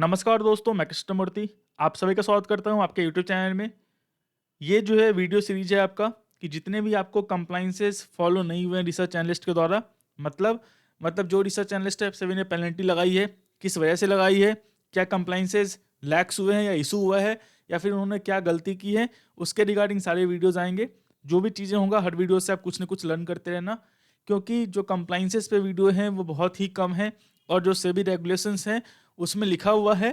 नमस्कार दोस्तों, मैं कृष्णमूर्ति। आप सभी का स्वागत करता हूँ आपके यूट्यूब चैनल में। ये जो है वीडियो सीरीज है आपका कि जितने भी आपको कंप्लाइंसेस फॉलो नहीं हुए हैं रिसर्च एनालिस्ट के द्वारा, मतलब जो रिसर्च एनालिस्ट है सभी ने पेनल्टी लगाई है, किस वजह से लगाई है, क्या कंप्लाइंसेस लैक्स हुए हैं या इशू हुआ है, या फिर उन्होंने क्या गलती की है, उसके रिगार्डिंग सारे वीडियोज आएंगे। जो भी चीज़ें होंगे हर वीडियो से आप कुछ ना कुछ लर्न करते रहना, क्योंकि जो कंप्लाइंसेस पे वीडियो हैं वो बहुत ही कम है। और जो सेबी रेगुलेशंस हैं उसमें लिखा हुआ है,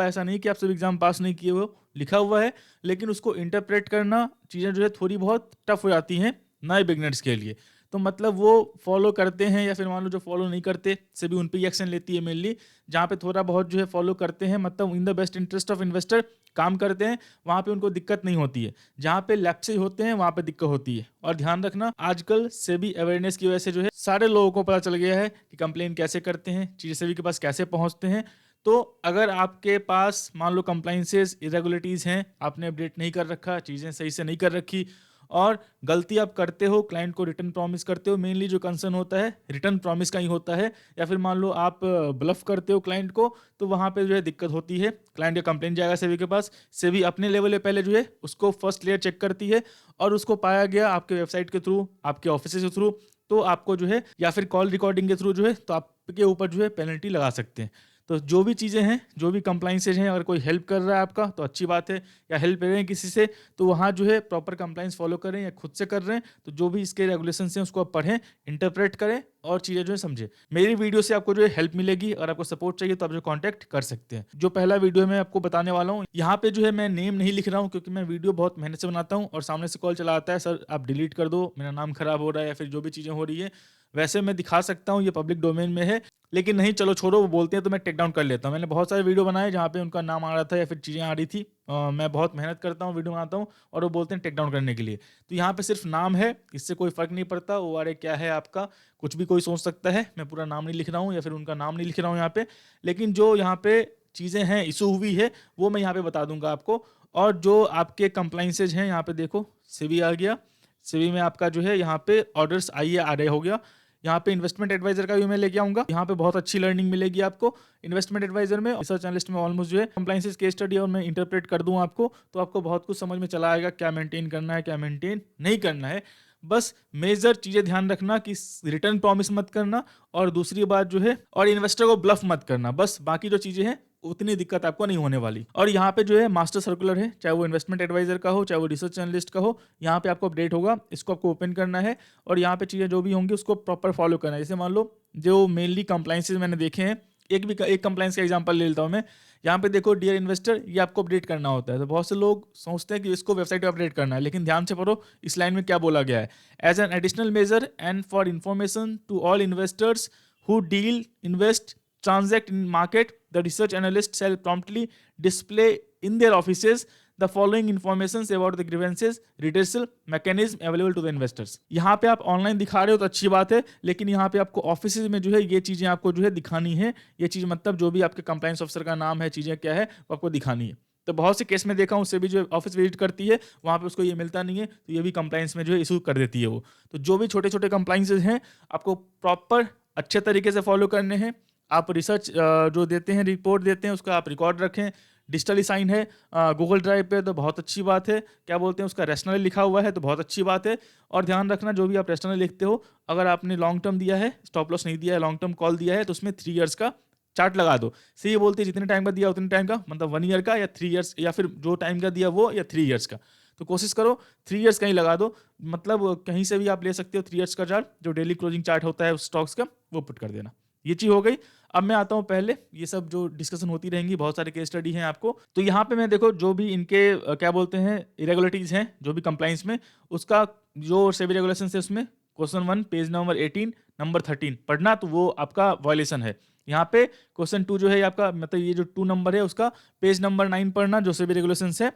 ऐसा नहीं कि आप सभी एग्जाम पास नहीं किए हो, लिखा हुआ है। लेकिन उसको इंटरप्रेट करना चीज़ें जो है थोड़ी बहुत टफ हो जाती हैं नए बिगनर्स के लिए। तो मतलब वो फॉलो करते हैं या फिर मान लो जो फॉलो नहीं करते से भी उन पे ही एक्शन लेती है मेनली। जहाँ पे थोड़ा बहुत जो है फॉलो करते हैं, मतलब in the best interest of investor काम करते हैं, वहाँ पे उनको दिक्कत नहीं होती है। जहाँ पे लैप्सेज होते हैं वहाँ पे दिक्कत होती है। और ध्यान रखना, आजकल सेबी अवेयरनेस की वजह से जो है सारे लोगों को पता चल गया है कि कंप्लेन कैसे करते हैं, चीज़ें सेबी के पास कैसे पहुँचते हैं। तो अगर आपके पास मान लो कंप्लाइंसेस इरेगुलरिटीज़ हैं, आपने अपडेट नहीं कर रखा, चीज़ें सही से नहीं कर रखी, और गलती आप करते हो, क्लाइंट को रिटर्न प्रॉमिस करते हो, मेनली जो कंसर्न होता है रिटर्न प्रॉमिस का ही होता है, या फिर मान लो आप ब्लफ करते हो क्लाइंट को, तो वहाँ पे जो है दिक्कत होती है। क्लाइंट का कंप्लेंट जाएगा सेबी के पास, सेबी अपने लेवल पे पहले जो है उसको फर्स्ट लेयर चेक करती है, और उसको पाया गया आपके वेबसाइट के थ्रू, आपके ऑफिस के थ्रू, तो आपको जो है या फिर कॉल रिकॉर्डिंग के थ्रू जो है तो आपके ऊपर जो है पेनल्टी लगा सकते हैं। तो जो भी चीज़ें हैं, जो भी कंप्लाइंसेज हैं, अगर कोई हेल्प कर रहा है आपका तो अच्छी बात है, या हेल्प ले रहे हैं किसी से तो वहाँ जो है प्रॉपर कंप्लाइंस फॉलो करें, या खुद से कर रहे हैं तो जो भी इसके रेगुलेशंस हैं उसको आप पढ़ें, इंटरप्रेट करें और चीज़ें जो है समझें। मेरी वीडियो से आपको जो है हेल्प मिलेगी, और आपको सपोर्ट चाहिए तो आप जो कॉन्टैक्ट कर सकते हैं। जो पहला वीडियो मैं आपको बताने वाला हूँ, यहाँ पे जो है मैं नेम नहीं लिख रहा हूँ, क्योंकि मैं वीडियो बहुत मेहनत से बनाता हूँ और सामने से कॉल चला आता है, सर आप डिलीट कर दो, मेरा नाम खराब हो रहा है, या फिर जो भी चीज़ें हो रही है। वैसे मैं दिखा सकता हूँ, ये पब्लिक डोमेन में है, लेकिन नहीं, चलो छोड़ो, वो बोलते हैं तो मैं टेक डाउन कर लेता हूँ। मैंने बहुत सारे वीडियो बनाए जहाँ पे उनका नाम आ रहा था या फिर चीज़ें आ रही थी। मैं बहुत मेहनत करता हूँ, वीडियो बनाता हूँ, और वो बोलते हैं टेक डाउन करने के लिए। तो यहाँ पे सिर्फ नाम है, इससे कोई फ़र्क नहीं पड़ता ओ अरे क्या है आपका, कुछ भी कोई सोच सकता है। मैं पूरा नाम नहीं लिख रहा हूँ या फिर उनका नाम नहीं लिख रहा हूँ यहाँ पे, लेकिन जो यहाँ पे चीज़ें हैं, इशू हुई है, वो मैं यहाँ पे बता दूंगा आपको। और जो आपके कंप्लाइंसेज हैं, यहाँ पे देखो सिवी आ गया, सिवी में आपका जो है यहाँ पे ऑर्डर्स आइए आ रहे हो गया। यहाँ पे इन्वेस्टमेंट एडवाइजर का भी मैं लेके आऊंगा, यहाँ पे बहुत अच्छी लर्निंग मिलेगी आपको। इन्वेस्टमेंट एडवाइजर में, रिसर्च एनालिस्ट में ऑलमोस्ट जो है कंप्लाइंसेस केस स्टडी और मैं इंटरप्रेट कर दूं आपको, तो आपको बहुत कुछ समझ में चला आएगा क्या मेंटेन करना है, क्या मेंटेन नहीं करना है। बस मेजर चीजें ध्यान रखना कि रिटर्न प्रॉमिस मत करना, और दूसरी बात जो है, और इन्वेस्टर को ब्लफ मत करना। बस बाकी जो चीजें हैं उतनी दिक्कत आपको नहीं होने वाली। और यहाँ पे जो है मास्टर सर्कुलर है, चाहे वो इन्वेस्टमेंट एडवाइजर का हो, चाहे वो रिसर्च एनालिस्ट का हो, यहाँ पे आपको अपडेट होगा, इसको आपको ओपन करना है, और यहाँ पे चीज़ें जो भी होंगी उसको प्रॉपर फॉलो करना है। जैसे मान लो जो मेनली कंप्लाइंसेज मैंने देखे हैं, एक कंप्लाइंस का एग्जांपल ले लेता हूँ मैं। यहाँ पे देखो डियर इन्वेस्टर, ये आपको अपडेट करना होता है। तो बहुत से लोग सोचते हैं कि इसको वेबसाइट पे अपडेट करना है, लेकिन ध्यान से पढ़ो इस लाइन में क्या बोला गया है। As an additional measure and for information to all investors who deal, invest, transact in market, the research analyst shall promptly display in their offices the following informations about the grievances redressal mechanism available to the investors। यहाँ पे आप online दिखा रहे हो तो अच्छी बात है, लेकिन यहाँ पे आपको ऑफिस में जो है ये चीज़ें आपको जो है दिखानी है। ये चीज़ मतलब जो भी आपके कंप्लाइंस ऑफिसर का नाम है, चीज़ें क्या है, वो आपको दिखानी है। तो बहुत से केस में देखा हूँ, उससे भी जो ऑफिस विजिट करती है वहाँ पे उसको ये मिलता नहीं है, तो ये भी कंप्लाइंस में जो है इशू कर देती है वो। तो जो भी छोटे छोटे कंप्लाइंसेज हैं आपको प्रॉपर अच्छे तरीके से फॉलो करने हैं। आप रिसर्च जो देते हैं, रिपोर्ट देते हैं, उसका आप रिकॉर्ड रखें, डिजिटली साइन है गूगल ड्राइव पे तो बहुत अच्छी बात है। क्या बोलते हैं उसका रैशनली लिखा हुआ है तो बहुत अच्छी बात है। और ध्यान रखना जो भी आप रैशनली लिखते हो, अगर आपने लॉन्ग टर्म दिया है, स्टॉप लॉस नहीं दिया है, लॉन्ग टर्म कॉल दिया है, तो उसमें 3 ईयर्स का चार्ट लगा दो। से ये बोलते हैं जितने टाइम का दिया उतने टाइम का, मतलब 1 ईयर का या 3 ईयर्स, या फिर जो टाइम का दिया वो या 3 ईयर्स का। तो कोशिश करो 3 ईयर्स का ही लगा दो, मतलब कहीं से भी आप ले सकते हो 3 ईयर्स का चार्ट, जो डेली क्लोजिंग चार्ट होता है उस स्टॉक्स का, वो पुट कर देना। ये चीज़ हो गई। अब मैं आता हूँ पहले, ये सब जो डिस्कशन होती रहेंगी, बहुत सारे केस स्टडी हैं आपको, तो यहाँ पे मैं देखो जो भी इनके क्या बोलते हैं इरेगुलरिटीज हैं जो भी कंप्लाइंस में, उसका जो सेबी रेगुलेशन है उसमें क्वेश्चन 1 पेज नंबर 18 नंबर 13 पढ़ना, तो वो आपका वायलेशन है। यहाँ पे क्वेश्चन 2 जो है आपका, मतलब ये जो 2 नंबर है उसका पेज नंबर 9 पढ़ना, जो सेबी रेगुलेशन है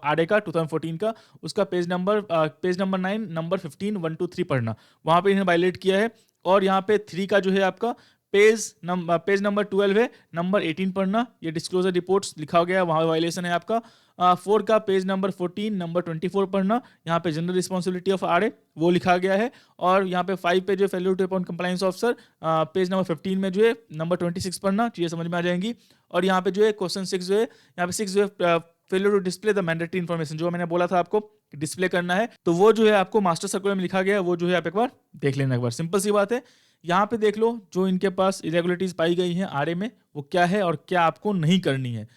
आरए का 2014 का, उसका पेज नंबर 9 नंबर 15 1 2 3 पढ़ना, वहाँ पे इन्हें वायलेट किया है। और यहाँ पे 3 का जो है आपका पेज नंबर 12 है, नंबर 18 पढ़ना, ये डिस्क्लोजर रिपोर्ट्स लिखा गया है, वहाँ वायलेशन है आपका। 4 का पेज नंबर 14 नंबर 24 पढ़ना, यहाँ पे जनरल रिस्पॉन्सिबिलिटी ऑफ आरए वो लिखा गया है। और यहाँ पे 5 पे जो failure two upon compliance officer, page number 15 में जो है नंबर 26 पढ़ना, चीज़ें समझ में आ जाएंगी। और यहाँ पे जो है क्वेश्चन 6 जो है, यहाँ पे 6 जो है failure to display the mandatory information, जो मैंने बोला था आपको डिस्प्ले करना है, तो वो जो है आपको मास्टर सर्कुलर में लिखा गया है, वो जो है आप एक बार देख लेना एक बार, सिंपल सी बात है। यहाँ पे देख लो जो इनके पास इरेगुलरिटीज पाई गई हैं आरए में, वो क्या है और क्या आपको नहीं करनी है।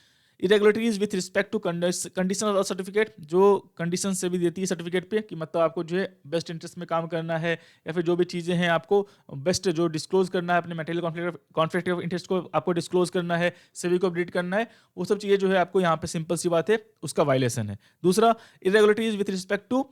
Irregularities with respect to condition और सर्टिफिकेट, जो कंडीशन से भी देती है सर्टिफिकेट पे कि मतलब आपको जो है बेस्ट इंटरेस्ट में काम करना है, या फिर जो भी चीज़ें हैं आपको बेस्ट जो डिस्क्लोज करना है, अपने मटेरियल कॉन्फ्लिक्ट ऑफ इंटरेस्ट को आपको डिस्क्लोज करना है, सेबी को अपडेट करना है, वो सब चीज़ें जो है आपको यहाँ पे सिंपल सी बात है उसका वायलेशन है। दूसरा, irregularities with respect to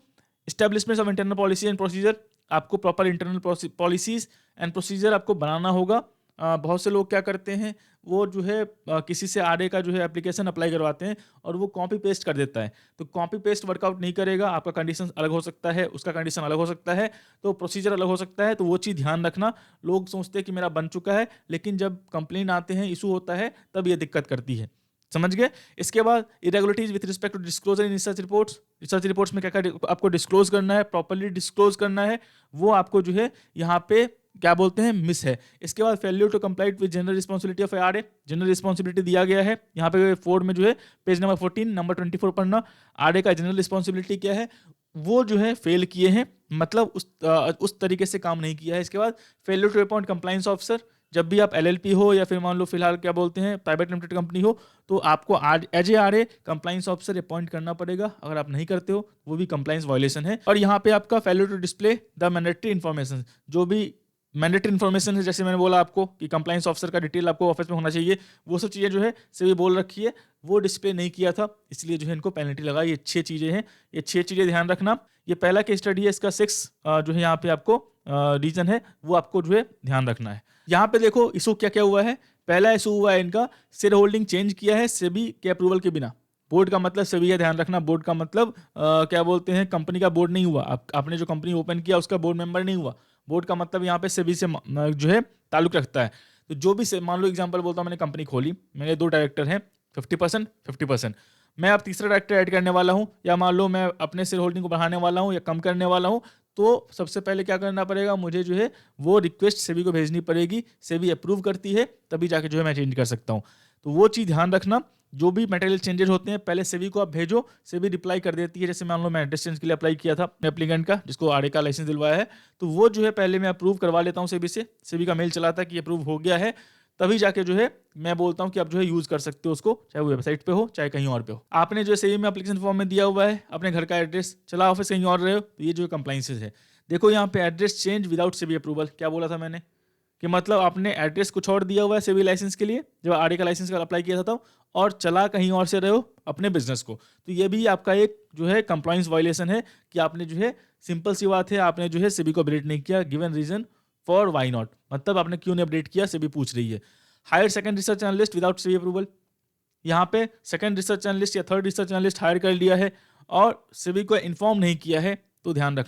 establishment of internal policy and procedure, आपको proper internal policies and procedure आपको बनाना होगा। बहुत से लोग क्या करते हैं, वो जो है किसी से आरए का जो है एप्लीकेशन अप्लाई करवाते हैं और वो कॉपी पेस्ट कर देता है, तो कॉपी पेस्ट वर्कआउट नहीं करेगा, आपका कंडीशन अलग हो सकता है, उसका कंडीशन अलग हो सकता है, तो प्रोसीजर अलग हो सकता है, तो वो चीज़ ध्यान रखना। लोग सोचते हैं कि मेरा बन चुका है, लेकिन जब कंप्लेन आते हैं, इशू होता है, तब ये दिक्कत करती है, समझ गए। इसके बाद irregularities with respect to disclosure in research reports में क्या क्या आपको डिस्क्लोज करना है, प्रॉपर्ली डिस्क्लोज करना है, वो आपको जो है यहाँ पे क्या बोलते हैं मिस है। इसके बाद failure to comply with general responsibility of RA, general responsibility दिया गया है यहाँ पे 4 में जो है पेज नंबर 14 नंबर 24 पढ़ना, आरए का जनरल रिस्पॉन्सिबिलिटी क्या है, वो जो है फेल किए हैं, मतलब उस तरीके से काम नहीं किया है। इसके बाद failure to appoint compliance officer, जब भी आप एलएलपी हो या फिर मान लो फिलहाल क्या बोलते हैं प्राइवेट लिमिटेड कंपनी हो, तो आपको as a RA compliance officer appoint करना पड़ेगा। अगर आप नहीं करते हो वो भी कंप्लाइंस वायलेशन है। और यहाँ पे आपका failure to display the mandatory information, जो भी मैंडेटरी इन्फॉर्मेशन है, जैसे मैंने बोला आपको कि कंप्लाइंस ऑफिसर का डिटेल आपको ऑफिस में होना चाहिए, वो सब चीज़ें जो है सेबी बोल रखी है, वो डिस्प्ले नहीं किया था, इसलिए जो है इनको पेनल्टी लगाई। ये 6 चीज़ें हैं, ये 6 चीज़ें ध्यान रखना। ये पहला केस स्टडी है, इसका 6 जो है यहाँ पे आपको रीजन है, वो आपको जो है ध्यान रखना है। यहाँ पे देखो इशू क्या क्या हुआ है। पहला इशू हुआ है इनका शेयर होल्डिंग चेंज किया है सेबी के अप्रूवल के बिना। बोर्ड का मतलब सेबी है, ध्यान रखना, बोर्ड का मतलब क्या बोलते हैं कंपनी का बोर्ड नहीं हुआ, आपने जो कंपनी ओपन किया उसका बोर्ड मेंबर नहीं हुआ। बोर्ड का मतलब यहाँ पे सेबी से जो है ताल्लुक रखता है। तो जो भी मान लो एग्जांपल बोलता हूँ, मैंने कंपनी खोली, मेरे 2 डायरेक्टर हैं, 50% 50%, मैं अब तीसरा डायरेक्टर ऐड करने वाला हूँ, या मान लो मैं अपने शेयर होल्डिंग को बढ़ाने वाला हूँ या कम करने वाला हूँ, तो सबसे पहले क्या करना पड़ेगा, मुझे जो है वो रिक्वेस्ट सेबी को भेजनी पड़ेगी। सेबी अप्रूव करती है तभी जाके जो है मैं चेंज कर सकता हूँ। तो वो चीज़ ध्यान रखना, जो भी मटेरियल चेंजेस होते हैं पहले सेबी को आप भेजो, सेबी रिप्लाई कर देती है। जैसे मान लो मैं एड्रेस चेंज के लिए अप्लाई किया था अपने एप्लीकेंट का, जिसको आरए का लाइसेंस दिलवाया है, तो वो जो है पहले मैं अप्रूव करवा लेता हूँ सेबी से, सेबी का मेल चलाता है कि अप्रूव हो गया है, तभी जाके जो है मैं बोलता हूँ कि आप जो है यूज कर सकते हो उसको, चाहे वो वेबसाइट पे हो चाहे कहीं और पे हो। आपने जो सेबी में एप्लीकेशन फॉर्म में दिया हुआ है अपने घर का एड्रेस, चला ऑफिस कहीं और रहे हो, तो ये जो कंप्लाइंसेस है। देखो यहाँ पे address change without SEBI approval, क्या बोला था मैंने कि मतलब आपने एड्रेस कुछ और दिया हुआ है सेबी लाइसेंस के लिए, जब आरए का लाइसेंस का अप्लाई किया था तब, और चला कहीं और से रहे हो अपने बिजनेस को, तो ये भी आपका एक जो है कंप्लाइंस वायलेशन है कि आपने जो है सिंपल सी बात है, आपने जो है सेबी को अपडेट नहीं किया। Given reason for why not, मतलब आपने क्यों नहीं अपडेट किया, सेबी पूछ रही है। Hire second research analyst without SEBI approval, यहाँ पे सेकंड रिसर्च एनालिस्ट या थर्ड रिसर्च एनालिस्ट हायर कर लिया है और सेबी को इन्फॉर्म नहीं किया है, तो ध्यान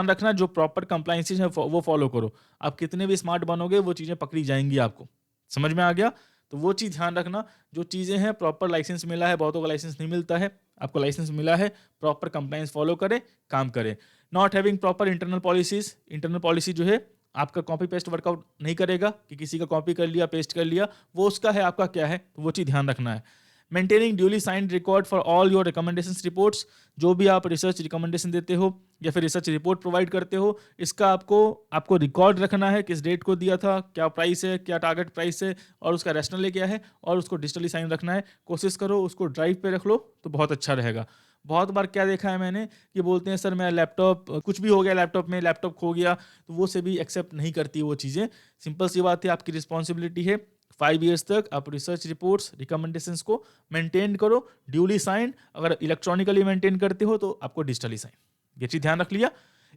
रखना जो प्रॉपर कंप्लाइंसेस है वो फॉलो करो। आप कितने भी स्मार्ट बनोगे वो चीज़ें पकड़ी जाएंगी, आपको समझ में आ गया। तो वो चीज़ ध्यान रखना, जो चीज़ें हैं प्रॉपर लाइसेंस मिला है, बहुतों को लाइसेंस नहीं मिलता है, आपको लाइसेंस मिला है, प्रॉपर कंप्लाइंस फॉलो करें, काम करें। Not having proper internal policies, internal policy जो है आपका कॉपी पेस्ट वर्कआउट नहीं करेगा कि किसी का कॉपी कर लिया पेस्ट कर लिया, वो उसका है आपका क्या है, तो वो चीज़ ध्यान रखना है। Maintaining duly signed record for all your recommendations reports, जो भी आप रिसर्च रिकमेंडेशन देते हो या फिर रिसर्च रिपोर्ट प्रोवाइड करते हो, इसका आपको रिकॉर्ड रखना है, किस डेट को दिया था, क्या प्राइस है, क्या टारगेट प्राइस है, और उसका रैशनल क्या है, और उसको डिजिटली साइन रखना है। कोशिश करो उसको ड्राइव पे रख लो तो बहुत अच्छा रहेगा। बहुत बार क्या देखा है मैंने कि बोलते हैं सर मेरा लैपटॉप कुछ भी हो गया, लैपटॉप खो गया, तो वो से भी एक्सेप्ट नहीं करती वो चीज़ें। सिंपल सी बात है, आपकी रिस्पॉन्सिबिलिटी है 5 ईयर्स तक आप रिसर्च रिपोर्ट्स रिकमेंडेशंस को मेंटेन करो, ड्यूली साइन। अगर इलेक्ट्रॉनिकली मेंटेन करते हो तो आपको डिजिटली साइन, ये चीज़ ध्यान रख लिया।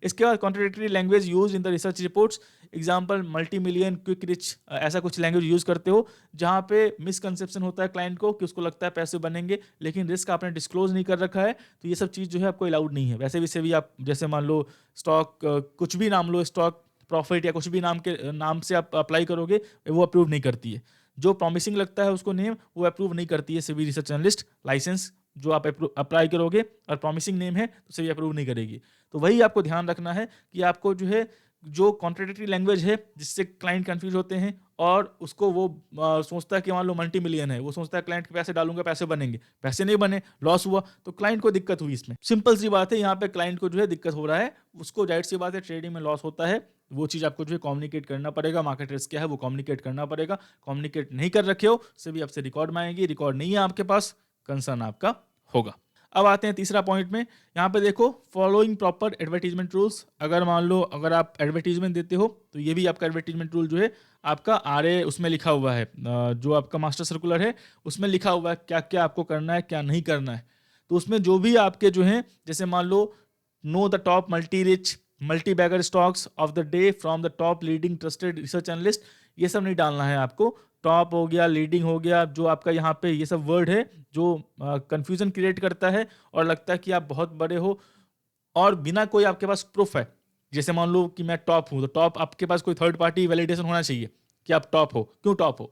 इसके बाद contradictory language use in the research reports, example multi million, quick rich, ऐसा कुछ लैंग्वेज यूज करते हो जहाँ पे मिसकंसेप्शन होता है क्लाइंट को कि उसको लगता है पैसे बनेंगे, लेकिन रिस्क आपने डिस्क्लोज नहीं कर रखा है, तो ये सब चीज़ जो है आपको अलाउड नहीं है। वैसे भी से भी आप जैसे मान लो स्टॉक कुछ भी नाम लो, स्टॉक प्रॉफिट या कुछ भी नाम से आप अप्लाई करोगे, वो अप्रूव नहीं करती है। जो प्रॉमिसिंग लगता है उसको नेम, वो अप्रूव नहीं करती है सेबी रिसर्च एनालिस्ट लाइसेंस। जो आप अप्लाई करोगे और प्रॉमिसिंग नेम है तो सेबी अप्रूव नहीं करेगी। तो वही आपको ध्यान रखना है कि आपको जो है जो कॉन्ट्रडिक्टरी लैंग्वेज है जिससे क्लाइंट कंफ्यूज होते हैं, और उसको वो सोचता है कि मान लो मल्टी मिलियन है, वो सोचता है क्लाइंट के पैसे डालूंगा पैसे बनेंगे, पैसे नहीं बने, लॉस हुआ, तो क्लाइंट को दिक्कत हुई। इसमें सिंपल सी बात है, यहाँ पे क्लाइंट को जो है दिक्कत हो रहा है, उसको जाहिर सी बात है ट्रेडिंग में लॉस होता है, वो चीज़ आपको जो है कम्युनिकेट करना पड़ेगा, मार्केट रिस्क क्या है वो कम्युनिकेट करना पड़ेगा। कम्युनिकेट नहीं कर रखे हो से भी आपसे रिकॉर्ड मांगेगी, रिकॉर्ड नहीं है आपके पास, कंसर्न आपका होगा। अब आते हैं तीसरा पॉइंट में। यहाँ पे देखो, फॉलोइंग प्रॉपर एडवर्टीजमेंट रूल्स। अगर मान लो अगर आप एडवर्टीजमेंट देते हो तो ये भी आपका एडवर्टीजमेंट रूल जो है आपका आरए उसमें लिखा हुआ है, जो आपका मास्टर सर्कुलर है उसमें लिखा हुआ है क्या क्या आपको करना है क्या नहीं करना है। तो उसमें जो भी आपके जो है, जैसे मान लो know the top multi rich multi bagger stocks of the day from the top leading trusted research analyst, ये सब नहीं डालना है आपको। टॉप हो गया, लीडिंग हो गया, जो आपका यहाँ पे ये सब वर्ड है जो कंफ्यूजन क्रिएट करता है और लगता है कि आप बहुत बड़े हो, और बिना कोई आपके पास प्रूफ है। जैसे मान लो कि मैं टॉप हूं, तो टॉप आपके पास कोई थर्ड पार्टी वैलिडेशन होना चाहिए कि आप टॉप हो, क्यों टॉप हो,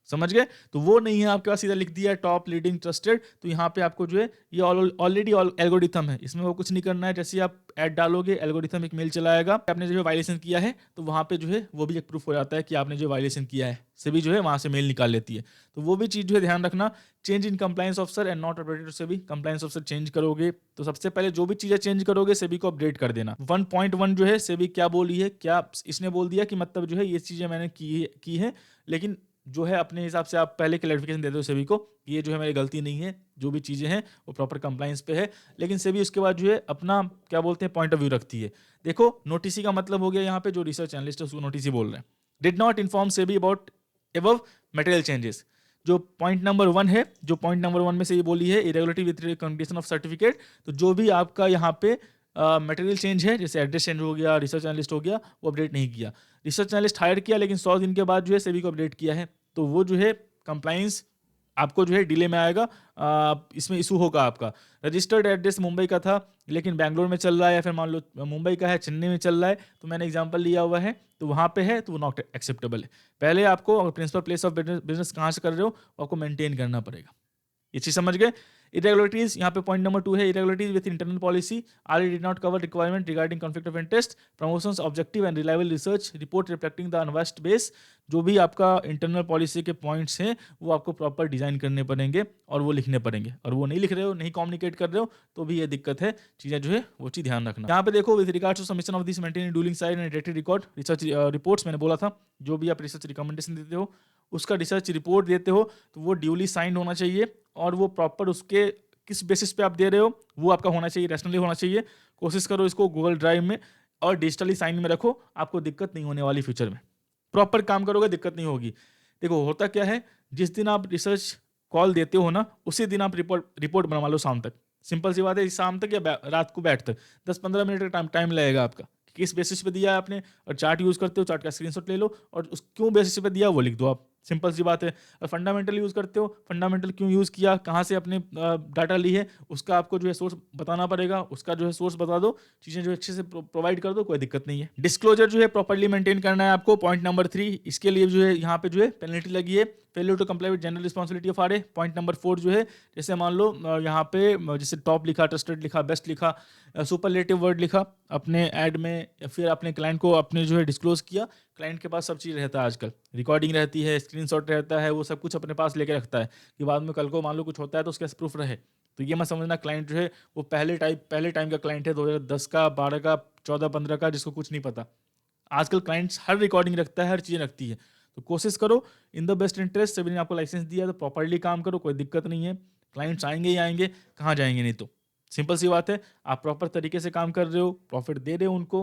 समझ गए? तो वो नहीं है आपके पास, सीधा लिख दिया है टॉप लीडिंग ट्रस्टेड। तो यहाँ पे आपको जो है ये ऑलरेडी एल्गोरिथम है, इसमें वो कुछ नहीं करना है। जैसे आप ऐड डालोगे एल्गोरिथम एक मेल चलाएगा, आपने जो है वायलेशन किया है तो वहाँ पे जो है वो भी एक प्रूफ हो जाता है कि आपने जो वायलेशन किया है, से भी जो है वहाँ से मेल निकाल लेती है। तो वो भी चीज़ जो है ध्यान रखना। Change in compliance officer and not updated, से भी कंप्लायंस ऑफिसर चेंज करोगे तो सबसे पहले जो भी चीज़ें चेंज करोगे सेबी को अपडेट कर देना। 1.1 जो है सेबी क्या बोली है, क्या इसने बोल दिया कि मतलब जो है ये चीज़ें मैंने की है, लेकिन जो है अपने हिसाब से आप पहले क्लैरिफिकेशन देते हो सेबी को, ये जो है मेरी गलती नहीं है, जो भी चीज़ें हैं वो प्रॉपर कंप्लायंस पे है। लेकिन सेबी उसके बाद जो है अपना क्या बोलते हैं पॉइंट ऑफ व्यू रखती है। देखो नोटिसी का मतलब हो गया यहाँ पे जो रिसर्च एनालिस्ट है उसको नोटिसी बोल रहे हैं। Did not inform SEBI about above material changes. जो पॉइंट नंबर 1 है, जो पॉइंट नंबर 1 में से ये बोली है irregularity with condition of certificate, तो जो भी आपका यहाँ पे मटेरियल चेंज है, जैसे एड्रेस चेंज हो गया, रिसर्च एनालिस्ट हो गया, वो अपडेट नहीं किया। रिसर्च एनालिस्ट हायर किया लेकिन 100 दिन के बाद जो है सेबी को अपडेट किया है, तो वो जो है कंप्लाइंस आपको जो है डिले में आएगा, इसमें इशू होगा आपका। रजिस्टर्ड एड्रेस मुंबई का था लेकिन बैंगलोर में चल रहा है, या फिर मान लो मुंबई का है चेन्नई में चल रहा है, तो मैंने एग्जांपल लिया हुआ है तो वहाँ पे है तो वो नॉट एक्सेप्टेबल है। पहले आपको प्रिंसिपल प्लेस ऑफ बिजनेस कहाँ से कर रहे हो आपको मेंटेन करना पड़ेगा। ये चीज समझ गए? इरेगुलरिटीज, यहाँ पे पॉइंट नंबर 2 है irregularities with internal policy are did not cover requirement regarding conflict of interest, promotions, objective and reliable research report reflecting the invest base. जो भी आपका इंटरनल पॉलिसी के पॉइंट्स हैं वो आपको प्रॉपर डिजाइन करने पड़ेंगे और वो लिखने पड़ेंगे, और वो नहीं लिख रहे हो, नहीं कम्युनिकेट कर रहे हो तो भी ये दिक्कत है। चीजें जो है वो चीज ध्यान रखना। यहाँ पे देखो with regards to submission of this maintain dealing side and dated record research reports, मैंने बोला था जो भी आप रिसर्च रिकमेंडेशन देते हो उसका रिसर्च रिपोर्ट देते हो तो वो ड्यूली साइंड होना चाहिए, और वो प्रॉपर उसके किस बेसिस पे आप दे रहे हो वो आपका होना चाहिए, रैशनली होना चाहिए। कोशिश करो इसको गूगल ड्राइव में और डिजिटली साइन में रखो, आपको दिक्कत नहीं होने वाली फ्यूचर में। प्रॉपर काम करोगे दिक्कत नहीं होगी। देखो होता क्या है, जिस दिन आप रिसर्च कॉल देते हो ना उसी दिन आप रिपोर्ट बनवा लो शाम तक। सिंपल सी बात है, शाम तक या रात को बैठ तक 10-15 मिनट का टाइम लगेगा आपका, किस बेसिस पे दिया है आपने, और चार्ट यूज करते हो चार्ट का स्क्रीनशॉट ले लो और उस क्यों बेसिस पे दिया वो लिख दो आप। सिंपल सी बात है। और फंडामेंटल यूज करते हो, फंडामेंटल क्यों यूज किया, कहाँ से अपने डाटा ली है, उसका आपको जो है सोर्स बताना पड़ेगा, उसका जो है सोर्स बता दो, चीजें जो अच्छे से प्रोवाइड कर दो, कोई दिक्कत नहीं है। डिस्क्लोजर जो है प्रॉपर्ली मेंटेन करना है आपको, पॉइंट नंबर 3। इसके लिए जो है यहाँ पे जो है पेनल्टी लगी है, failure to comply with general responsibility of RA. Point number 4 जो है, जैसे मान लो यहाँ पे जैसे टॉप लिखा, ट्रस्टेड लिखा, बेस्ट लिखा, सुपरलेटिव वर्ड लिखा अपने ऐड में, या फिर अपने क्लाइंट को अपने जो है डिस्क्लोज किया। क्लाइंट के पास सब चीज़ रहता है आजकल, रिकॉर्डिंग रहती है, स्क्रीनशॉट रहता है, वो सब कुछ अपने पास लेके रखता है कि बाद में कल को मान लो कुछ होता है तो उसके पास प्रूफ रहे। तो ये मत समझना क्लाइंट जो है वो पहले टाइम का क्लाइंट है, 2010 का, 12 का, 14, 15 का, जिसको कुछ नहीं पता। आजकल क्लाइंट्स हर रिकॉर्डिंग रखता है, हर चीज़ रखती है। तो कोशिश करो in the best interest, SEBI ने आपको लाइसेंस दिया तो प्रॉपर्ली काम करो, कोई दिक्कत नहीं है। क्लाइंट्स आएंगे ही आएंगे, कहाँ जाएंगे नहीं तो। सिंपल सी बात है, आप प्रॉपर तरीके से काम कर रहे हो, प्रॉफिट दे रहे हो उनको,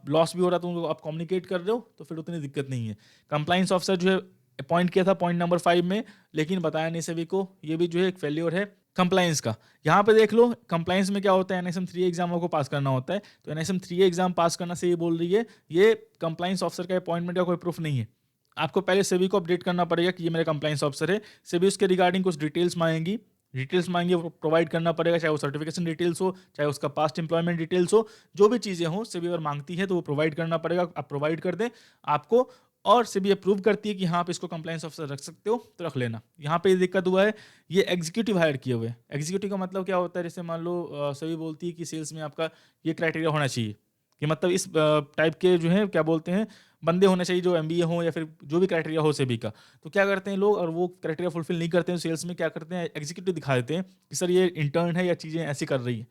लॉस भी हो रहा तो उनको आप कम्युनिकेट कर रहे हो तो फिर उतनी दिक्कत नहीं है। कंप्लाइंस ऑफिसर जो है अपॉइंट किया था पॉइंट नंबर 5 में, लेकिन बताया नहीं सभी को, ये भी जो है एक फेल्योर है कंप्लाइंस का। यहाँ पे देख लो कंप्लाइंस में क्या होता है, NSM 3 एग्जाम को पास करना होता है, तो NSM 3 एग्जाम पास करना से ये बोल रही है ये कंप्लाइंस ऑफिसर का अपॉइंटमेंट का कोई प्रूफ नहीं है। आपको पहले सेबी को अपडेट करना पड़ेगा कि ये मेरा कंप्लाइंस ऑफिसर है। सेबी उसके रिगार्डिंग कुछ डिटेल्स मांगेगी, वो प्रोवाइड करना पड़ेगा, चाहे वो सर्टिफिकेशन डिटेल्स हो, चाहे उसका पास्ट एम्प्लॉयमेंट डिटेल्स हो, जो भी चीज़ें हो सेबी अगर मांगती है तो वो प्रोवाइड करना पड़ेगा। आप प्रोवाइड कर दें आपको, और सेबी अप्रूव करती है कि हाँ आप इसको कंप्लाइंस ऑफिसर रख सकते हो तो रख लेना। यहाँ पे ये दिक्कत हुआ है, ये एग्जीक्यूटिव हायर किए हुए। एग्जीक्यूटिव का मतलब क्या होता है, जैसे मान लो सेबी बोलती है कि सेल्स में आपका ये क्राइटेरिया होना चाहिए कि मतलब इस टाइप के जो है क्या बोलते हैं बंदे होने चाहिए जो एमबीए हो या फिर जो भी क्राइटेरिया हो सेबी का। तो क्या करते हैं लोग, और वो क्राइटेरिया फुलफिल नहीं करते हैं सेल्स में, क्या करते हैं एग्जीक्यूटिव दिखा देते हैं कि सर ये इंटर्न है या चीज़ें ऐसी कर रही है।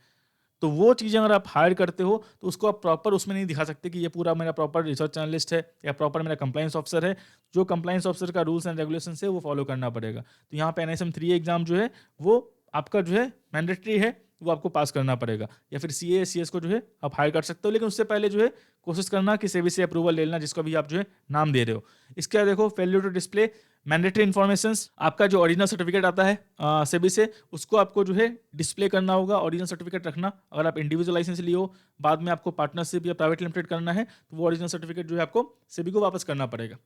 तो वो चीज़ें अगर आप हायर करते हो तो उसको आप प्रॉपर उसमें नहीं दिखा सकते कि ये पूरा मेरा प्रॉपर रिसर्च एनालिस्ट है या प्रॉपर मेरा कंप्लाइंस ऑफिसर है। जो कंप्लाइंस ऑफिसर का रूल्स एंड रेगुलेशन है वो फॉलो करना पड़ेगा। तो यहाँ पे एनएसएम 3 एग्जाम जो है वो आपका जो है मैंडेटरी है, वो आपको पास करना पड़ेगा। या फिर सीए सीएस को जो है आप हायर कर सकते हो, लेकिन उससे पहले जो है कोशिश करना कि सेबी से अप्रूवल ले लेना जिसको भी आप जो है नाम दे रहे हो। इसके बाद देखो failure to display mandatory informations, आपका जो ओरिजिनल सर्टिफिकेट आता है सेबी से उसको आपको जो है डिस्प्ले करना होगा, ओरिजिनल सर्टिफिकेट रखना। अगर आप इंडिविजुअल लाइसेंस लिए हो, बाद में आपको पार्टनरशिप या प्राइवेट लिमिटेड करना है तो वो ओरिजिनल सर्टिफिकेट जो है आपको सेबी को वापस करना पड़ेगा।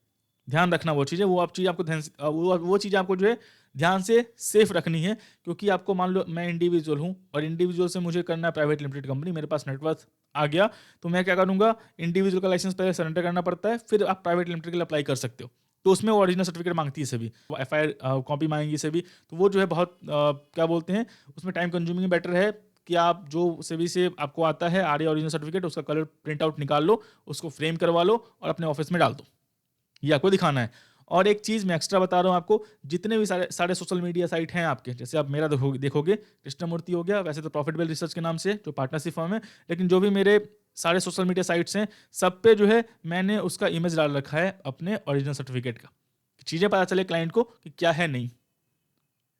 ध्यान रखना वो चीज़ें, वो आप चीज़ आपको ध्यान वो चीज़ आपको जो है ध्यान से सेफ रखनी है। क्योंकि आपको मान लो मैं इंडिविजुअल हूँ और इंडिविजुअल से मुझे करना है प्राइवेट लिमिटेड कंपनी, मेरे पास नेटवर्थ आ गया तो मैं क्या करूँगा, इंडिविजुअल का लाइसेंस पहले सरेंडर करना पड़ता है, फिर आप प्राइवेट लिमिटेड के लिए अप्लाई कर सकते हो। तो उसमें वो ओरिजिनल सर्टिफिकेट मांगती है सभी, एफआईआर कॉपी मांगेगी सभी। तो वो जो है बहुत क्या बोलते हैं उसमें टाइम कंज्यूमिंग बेटर है कि आप जो सेबी से आपको आता है आर ओरिजिनल सर्टिफिकेट, उसका कलर प्रिंट आउट निकाल लो, उसको फ्रेम करवा लो और अपने ऑफिस में डाल दो, ये आपको दिखाना है। और एक चीज़ मैं एक्स्ट्रा बता रहा हूँ आपको, जितने भी सारे सारे सोशल मीडिया साइट हैं आपके, जैसे आप मेरा देखोगे कृष्णमूर्ति हो गया, वैसे तो प्रॉफिटेबल रिसर्च के नाम से जो पार्टनरशिप फर्म है, लेकिन जो भी मेरे सारे सोशल मीडिया साइट्स हैं सब पे जो है मैंने उसका इमेज डाल रखा है अपने ओरिजिनल सर्टिफिकेट का, चीज़ें पता चले क्लाइंट को कि क्या है नहीं।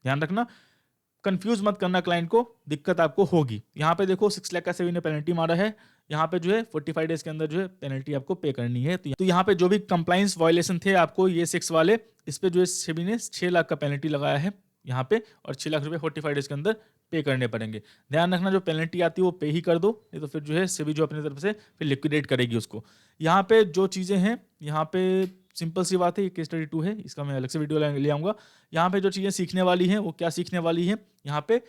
ध्यान रखना, कंफ्यूज मत करना क्लाइंट को, दिक्कत आपको होगी। यहाँ पे देखो 6 लाख का सेबी ने पेनल्टी मारा है, यहाँ पे जो है 45 डेज के अंदर जो है पेनल्टी आपको पे करनी है। तो यहाँ पे जो भी कंप्लाइंस वायलेशन थे आपको ये 6 वाले, इस पे जो है सेबी ने 6 लाख का पेनल्टी लगाया है यहाँ पे, और 6 लाख रुपए 45 डेज के अंदर पे करने पड़ेंगे। ध्यान रखना जो पेनल्टी आती है वो पे ही कर दो, नहीं तो फिर जो है सेबी जो अपनी तरफ से फिर लिक्विडेट करेगी उसको। यहाँ पे जो चीज़ें हैं, यहाँ पे सिंपल सी बात है, ये केस स्टडी 2 है, इसका मैं अलग से वीडियो ले आऊँगा। यहाँ पे जो चीज़ें सीखने वाली हैं वो क्या सीखने वाली हैं, यहाँ पे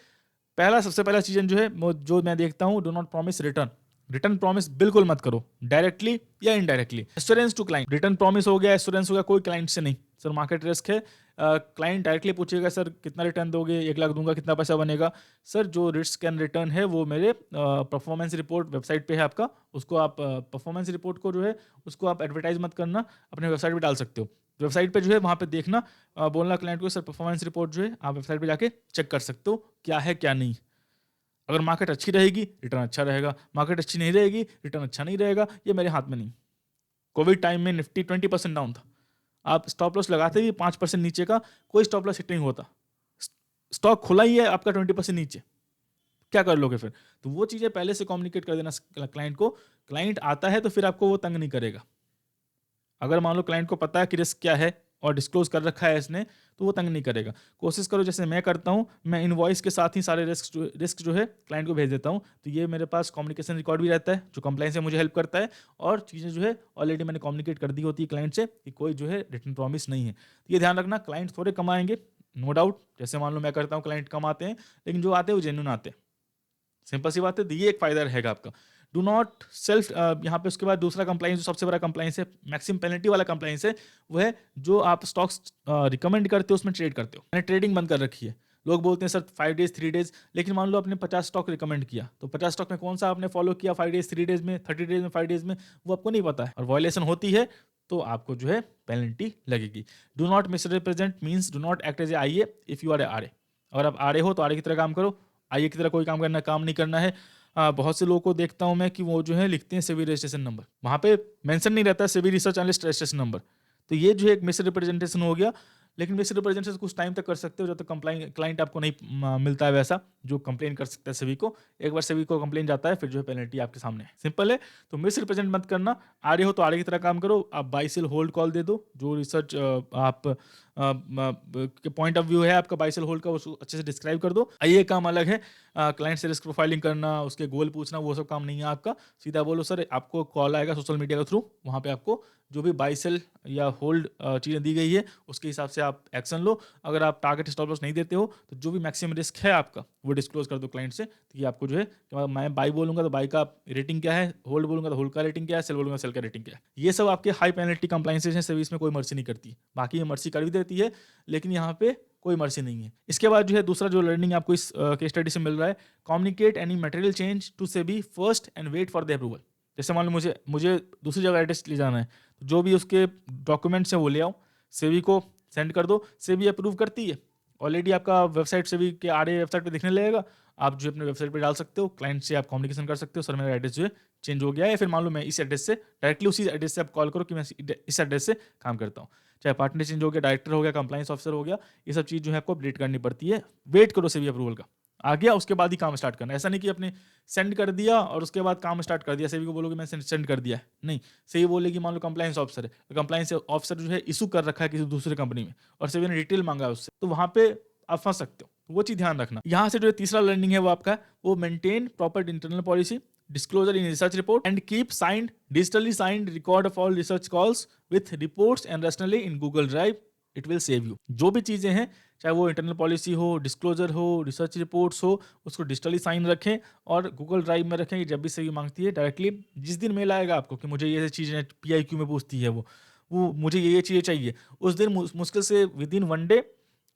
सबसे पहला चीज़ जो है जो मैं देखता हूँ, do not promise return. Return promise बिल्कुल मत करो, डायरेक्टली या indirectly. Assurance to client, return promise हो गया, एश्योरेंस हो गया कोई क्लाइंट से नहीं। सर मार्केट रिस्क है, क्लाइंट डायरेक्टली पूछेगा सर कितना रिटर्न दोगे, 1 लाख दूंगा, कितना पैसा बनेगा। सर जो रिस्क एंड रिटर्न है वो मेरे परफॉर्मेंस रिपोर्ट वेबसाइट पे है आपका, उसको आप परफॉर्मेंस रिपोर्ट को जो है उसको आप एडवर्टाइज मत करना, अपने वेबसाइट पे डाल सकते हो। वेबसाइट पे जो है वहाँ पे देखना, बोलना क्लाइंट को सर परफॉर्मेंस रिपोर्ट जो है आप वेबसाइट पे जाके चेक कर सकते हो क्या है क्या नहीं। अगर मार्केट अच्छी रहेगी रिटर्न अच्छा रहेगा, मार्केट अच्छी नहीं रहेगी रिटर्न अच्छा नहीं रहेगा, ये मेरे हाथ में नहीं। कोविड टाइम में निफ्टी 20% डाउन था, आप स्टॉप लॉस लगाते भी 5% नीचे का, कोई स्टॉप लॉस हिट नहीं होता। स्टॉक खुला ही है आपका 20% नीचे, क्या कर लोगे फिर? तो वो चीज़ें पहले से कम्युनिकेट कर देना क्लाइंट को। क्लाइंट आता है तो फिर आपको वो तंग नहीं करेगा। अगर मान लो क्लाइंट को पता है कि रिस्क क्या है और डिस्क्लोज कर रखा है इसने, तो वो तंग नहीं करेगा। कोशिश करो जैसे मैं करता हूँ, मैं इनवॉइस के साथ ही सारे रिस्क जो है क्लाइंट को भेज देता हूँ। तो ये मेरे पास कम्युनिकेशन रिकॉर्ड भी रहता है जो कंप्लाइंस से मुझे हेल्प करता है, और चीज़ें जो है ऑलरेडी मैंने कम्युनिकेट कर दी होती है क्लाइंट से कि कोई जो है रिटर्न प्रॉमिस नहीं है। तो ये ध्यान रखना, क्लाइंट थोड़े कम आएंगे, नो डाउट। जैसे मान लो मैं करता हूँ क्लाइंट कम आते हैं, लेकिन जो आते हैं वो जेन्युइन आते हैं। सिंपल सी बात है, तो ये एक फायदा रहेगा आपका। डू नॉट सेल्फ, यहाँ पे उसके बाद दूसरा कंप्लाइंस जो सबसे बड़ा कंप्लाइंस है, मैक्सिमम पेनल्टी वाला कंप्लाइंस है, वो है जो आप स्टॉक्स रिकमेंड करते हो उसमें ट्रेड करते हो। मैंने ट्रेडिंग बंद कर रखी है। लोग बोलते हैं सर 5 डेज 3 डेज, लेकिन मान लो आपने 50 स्टॉक रिकमेंड किया, तो 50 स्टॉक में कौन सा आपने फॉलो किया 5 डेज 3 डेज में, 30 डेज में, 5 डेज में, वो आपको नहीं पता है, और वायलेशन होती है तो आपको जो है पेनल्टी लगेगी। Do not misrepresent means do not act as a I A if you are a R A. अगर आप आर ए हो तो आर ए की तरह काम करो, आई की तरह कोई काम नहीं करना है। बहुत से लोगों को देखता हूँ मैं कि वो जो है लिखते हैं सेबी रजिस्ट्रेशन नंबर, वहाँ पे मेंशन नहीं रहता SEBI research analyst registration number. तो ये जो है एक मिस रिप्रेजेंटेशन हो गया। लेकिन मिस रिप्रेजेंटेशन कुछ टाइम तक कर सकते हो जब तक क्लाइंट आपको नहीं मिलता है वैसा जो कंप्लेन कर सकता है सेबी को। एक बार सेबी को कंप्लेन जाता है फिर जो है पेनल्टी आपके सामने है, सिंपल है। तो मिस रिप्रेजेंट मत करना, आ रहे हो तो आगे की तरह काम करो। आप बाई सेल होल्ड कॉल दे दो, जो रिसर्च आप पॉइंट ऑफ व्यू है आपका बाई सेल होल्ड का, उसको अच्छे से डिस्क्राइब कर दो। ये काम अलग है, क्लाइंट से रिस्क प्रोफाइलिंग करना, उसके गोल पूछना, वो सब काम नहीं है आपका। सीधा बोलो सर आपको कॉल आएगा सोशल मीडिया के थ्रू, वहाँ पे आपको जो भी बाई सेल या होल्ड चीज़ें दी गई है उसके हिसाब से आप एक्शन लो। अगर आप टारगेट स्टॉप लॉस नहीं देते हो तो जो भी मैक्सिमम रिस्क है आपका वो डिस्क्लोज कर दो क्लाइंट से, कि आपको जो है कि मैं बाई बोलूंगा तो बाई का रेटिंग क्या है, होल्ड बोलूंगा तो होल्ड का रेटिंग क्या है, सेल बोलूंगा सेल का रेटिंग क्या है। ये सब आपके हाई पेनल्टी कंप्लाइंसेस हैं, सर्विस में कोई मर्सी नहीं करती। बाकी ये मर्सी कर भी देती है, लेकिन यहाँ पे कोई मर्सी नहीं है। इसके बाद जो है दूसरा जो लर्निंग आपको इस केस स्टडी से मिल रहा है, communicate any material change to SEBI first and wait for the approval. जैसे मान लो मुझे मुझे दूसरी जगह एड्रेस ले जाना है, तो जो भी उसके डॉक्यूमेंट्स हैं वो ले आओ, सेबी को सेंड कर दो, सेबी अप्रूव करती है। ऑलरेडी आपका वेबसाइट सेबी के आड़े वेबसाइट पे दिखने लगेगा, आप जो अपने वेबसाइट पे डाल सकते हो, क्लाइंट से आप कम्युनिकेशन कर सकते हो, सर मेरा एड्रेस जो है चेंज हो गया है, या फिर मान लो मैं इस एड्रेस से डायरेक्टली उसी एड्रेस से आप कॉल करो कि मैं इस एड्रेस से काम करता हूँ। चाहे पार्टनर चेंज हो गया, डायरेक्टर हो गया, कंप्लाइंस ऑफिसर हो गया, ये सब चीज़ जो है आपको अपडेट करनी पड़ती है। वेट करो सेबी अप्रूवल का, आ गया उसके बाद ही काम स्टार्ट करना। ऐसा नहीं कि अपने सेंड कर दिया और उसके बाद काम स्टार्ट कर दिया, सेबी को बोलोगे मैं सेंड कर दिया है, नहीं। सेबी बोलेगी मान लो कंप्लाइंस ऑफिसर है, तो कंप्लाइंस ऑफिसर जो है इशू कर रखा है किसी दूसरे कंपनी में और सेबी ने डिटेल मांगा है उससे, तो वहाँ पे आप फंस सकते हो, वो चीज़ ध्यान रखना। यहाँ से जो तीसरा लर्निंग है वो आपका, वो maintain proper internal policy, disclosure in research report, and keep digitally signed record of all research calls with reports and rationally in Google Drive. It will save you. जो भी चीज़ें हैं, चाहे वो इंटरनल पॉलिसी हो, डिस्क्लोजर हो, research reports हो, उसको डिजिटली साइन रखें और गूगल ड्राइव में रखें। जब भी सेबी मांगती है डायरेक्टली, जिस दिन मेल आएगा आपको कि मुझे ये चीज़ें PIQ में पूछती है वो मुझे ये चीज़ें चाहिए, उस दिन मुश्किल से विदिन 1 डे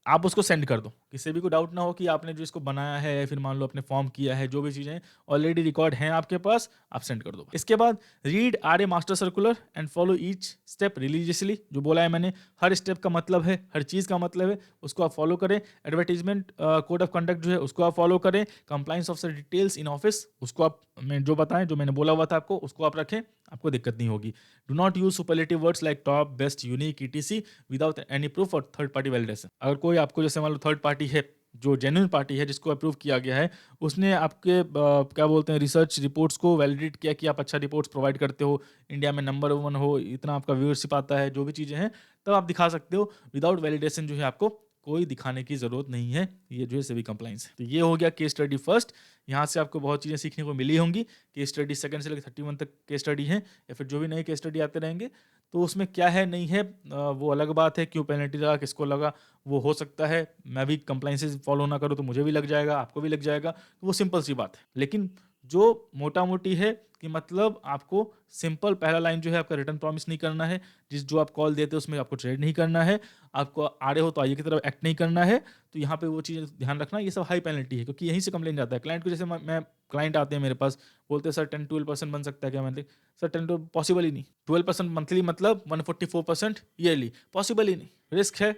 आप उसको सेंड कर दो, किसी भी को डाउट ना हो कि आपने जो इसको बनाया है, फिर मान लो अपने फॉर्म किया है, जो भी चीज़ें ऑलरेडी रिकॉर्ड हैं आपके पास, आप सेंड कर दो। इसके बाद read RA master circular and follow each step religiously. जो बोला है मैंने, हर स्टेप का मतलब है, हर चीज़ का मतलब है, उसको आप फॉलो करें। एडवर्टीजमेंट कोड ऑफ कंडक्ट जो है उसको आप फॉलो करें। Compliance officer details in office, उसको आप मैं जो बताएं, जो मैंने बोला हुआ था आपको, उसको आप रखें, आपको दिक्कत नहीं होगी। Do not use superlative words like top, best, unique, ETC without any proof और थर्ड पार्टी वैलिडेशन। अगर कोई आपको, जैसे मान लो थर्ड पार्टी है, जो जेन्युइन पार्टी है जिसको अप्रूव किया गया है, उसने आपके क्या बोलते हैं रिसर्च रिपोर्ट्स को वैलिडेट किया कि आप अच्छा रिपोर्ट्स प्रोवाइड करते हो, इंडिया में नंबर 1 हो, इतना आपका व्यूअरशिप आता है, जो भी चीज़ें हैं, तब आप दिखा सकते हो। विदाउट वैलिडेशन जो है आपको कोई दिखाने की ज़रूरत नहीं है। ये जो है सेबी कंप्लाइंस है। तो ये हो गया केस स्टडी फर्स्ट। यहाँ से आपको बहुत चीज़ें सीखने को मिली होंगी। केस स्टडी सेकंड से लेकर 31 तक केस स्टडी है, या फिर जो भी नए केस स्टडी आते रहेंगे, तो उसमें क्या है नहीं है वो अलग बात है। क्यों पेनल्टी लगा, किसको लगा, वो हो सकता है मैं भी कंप्लाइंसेस फॉलो ना करूँ तो मुझे भी लग जाएगा, आपको भी लग जाएगा, तो वो सिंपल सी बात है। लेकिन जो मोटा मोटी है कि मतलब आपको सिंपल पहला लाइन जो है आपका रिटर्न प्रॉमिस नहीं करना है, जो आप कॉल देते हो उसमें आपको ट्रेड नहीं करना है, आपको आड़े हो तो आइए की तरफ एक्ट नहीं करना है। तो यहाँ पे वो चीज़ ध्यान रखना, ये सब हाई पेनल्टी है, क्योंकि यहीं से कंप्लेन जाता है क्लाइंट को। जैसे मैं क्लाइंट आते हैं मेरे पास, बोलते हैं सर 10-12% बन सकता है क्या मंथली? सर 10 पॉसिबल ही नहीं। 12% मंथली मतलब 144% ईयरली, पॉसिबल ही नहीं, रिस्क है।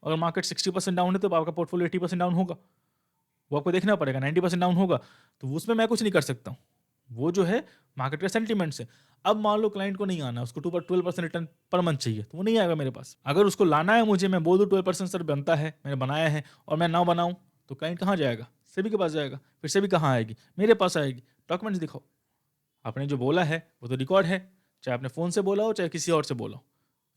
अगर मार्केट 60% डाउन है तो आपका पोर्टफोलियो 80% डाउन होगा, वो आपको देखना पड़ेगा। 90% डाउन होगा तो उसमें मैं कुछ नहीं कर सकता हूँ, वो जो है मार्केट के सेंटीमेंट से। अब मान लो क्लाइंट को नहीं आना, उसको 12% रिटर्न पर मंथ चाहिए, तो वो नहीं आएगा मेरे पास। अगर उसको लाना है मुझे, मैं बोल दूँ 12% सर बनता है, मैंने बनाया है, और मैं ना बनाऊँ, तो क्लाइंट कहाँ जाएगा? सेबी के पास जाएगा। फिर सेबी कहाँ आएगी? मेरे पास आएगी। डॉक्यूमेंट्स दिखाओ, आपने जो बोला है वो तो रिकॉर्ड है, चाहे आपने फ़ोन से बोला हो चाहे किसी और से बोला हो,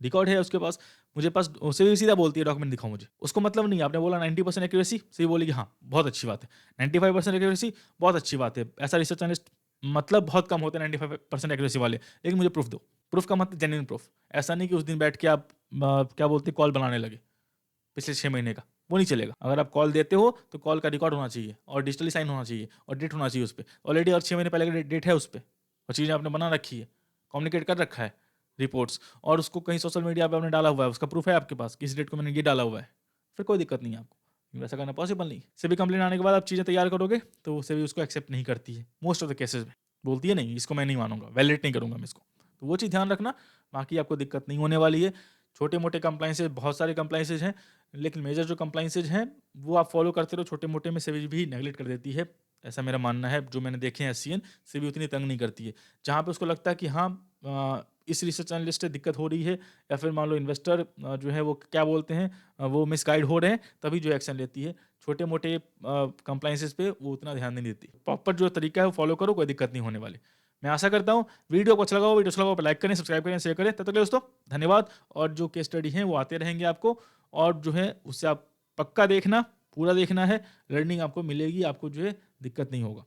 रिकॉर्ड है उसके पास। मुझे पास उसे भी सीधा बोलती है डॉक्यूमेंट दिखाओ मुझे, उसको मतलब नहीं है आपने बोला 90% एक्यूरेसी, सही बोलेगी हाँ बहुत अच्छी बात है। 95% एक्यूरेसी बहुत अच्छी बात है, ऐसा रिसर्च एनालिस्ट मतलब बहुत कम होते हैं 95% एक्यूरेसी वाले। लेकिन मुझे प्रूफ दो, प्रूफ का मतलब जेन्युइन प्रूफ। ऐसा नहीं कि उस दिन बैठ के आप क्या बोलते कॉल बनाने लगे पिछले 6 महीने का, वो नहीं चलेगा। अगर आप कॉल देते हो तो कॉल का रिकॉर्ड होना चाहिए और डिजिटली साइन होना चाहिए और डेट होना चाहिए उस पर ऑलरेडी, और 6 महीने पहले का डेट है उस पर, और चीज़ें आपने बना रखी है, कम्युनिकेट कर रखा है रिपोर्ट्स, और उसको कहीं सोशल मीडिया पे आपने डाला हुआ है, उसका प्रूफ है आपके पास, किस डेट को मैंने ये डाला हुआ है, फिर कोई दिक्कत नहीं है आपको। वैसा करना पॉसिबल नहीं। सेबी कंप्लेन आने के बाद आप चीज़ें तैयार करोगे तो सेबी उसको एक्सेप्ट नहीं करती है मोस्ट ऑफ द केसेस में, बोलती है नहीं इसको मैं नहीं मानूंगा, वैलिडेट नहीं करूंगा मैं इसको। तो वो चीज़ ध्यान रखना, बाकी आपको दिक्कत नहीं होने वाली है। छोटे मोटे कंप्लाइंसेज, बहुत सारे कंप्लाइंसेज हैं, लेकिन मेजर जो कंप्लाइंसेज हैं वो आप फॉलो करते रहो। छोटे मोटे में सेबी भी नेगलेक्ट कर देती है, ऐसा मेरा मानना है। जो मैंने देखे हैं SCN, सेबी उतनी तंग नहीं करती है। जहाँ पे उसको लगता है कि हाँ इस रिसर्च एनालिस्ट से दिक्कत हो रही है, या फिर मान लो इन्वेस्टर जो है वो क्या बोलते हैं वो मिसगाइड हो रहे हैं, तभी जो एक्शन लेती है। छोटे मोटे कंप्लाइंसेस पे वो उतना ध्यान नहीं देती। प्रॉपर जो तरीका है वो फॉलो करो, कोई दिक्कत नहीं होने वाली। मैं आशा करता हूँ वीडियो को अच्छा लगा हो, वीडियो अच्छा लगा हो लाइक करें, सब्सक्राइब करें, शेयर करें। तब तक के लिए दोस्तों धन्यवाद। और जो केस स्टडी हैं वो आते रहेंगे आपको, और जो है उससे आप पक्का देखना, पूरा देखना है, लर्निंग आपको मिलेगी, आपको जो है दिक्कत नहीं होगा।